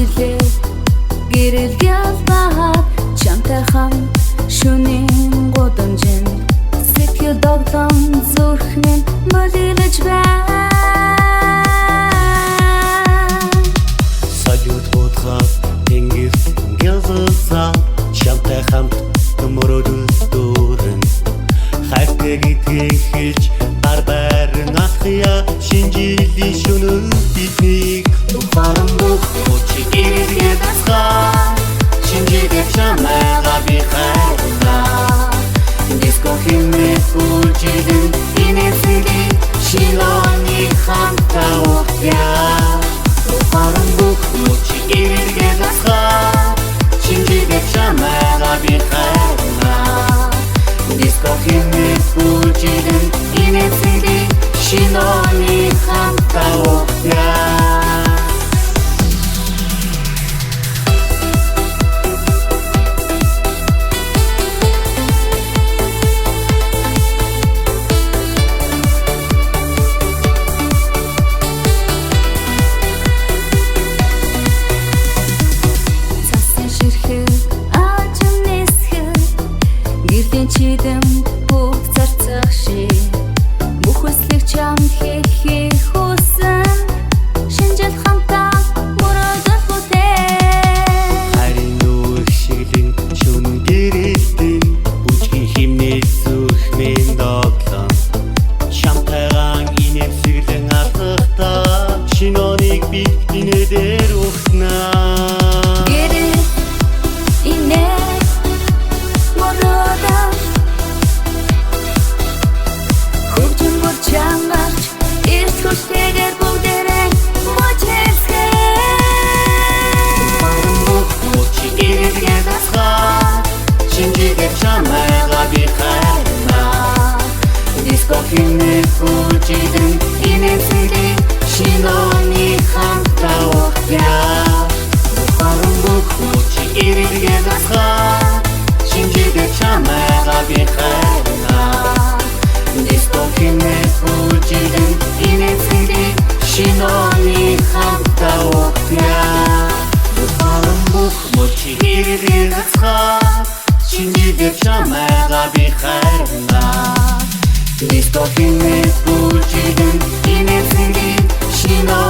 Гэрлээ гэрэл ялбаад чамтай хамт шөнийн гудамжин сэтгэл догдон зүрхнэн мөлилж байна. Салют бодхаа тэнгис гялзаа чамтай хамт мөрөдөл дөрөн хайртай гэдгийг хэлж барбарын алхая шинжилий шөнө биднийг тухайн бүх хүчийг иргэн дасгаа шинжилгээ чамайга би хайрна диско химээ бүжигэн инээсэги шиноны хамтаа угтяа тухайн бүх хүчийг иргэн дасгаа шинжилгээ чамайга би хайрна диско химээ бүжигэн инээсэги шиноны хамтаа угтяа. Чидэм бүх зарцах шиг бүх хүслийг чам хийх хүсэн шинжил хамтаа мөрөдөл бүтээ харин нүх шиглэн шүн гэрэлтэн бүжгийн химнээ зүрхмэн доглон чамтайгаан инэвсэглэн алхахдаа шиноныг би инэдэр ухнаа Чамарч эрт хүчтэйгээр бүгдээрээ мөчөлсгэй Тухайн бүх хүчийг иргэн дасгаа шинжилгээ чамайга би хайрна диско химээ бүжигэн инээсэги шиноны хамтаа угтяа Тухайн бүх хүчийг иргэн дасгаа шинжилгээ чамайга би хайрна диско химээ бүжигэн инээсэги шиноны хамтаа угтяа Тухайн бүх хүчийг иргэн дасгаа шинжилгээ чамайга би хайрна диско химээ бүжигэн инээсэги шиноны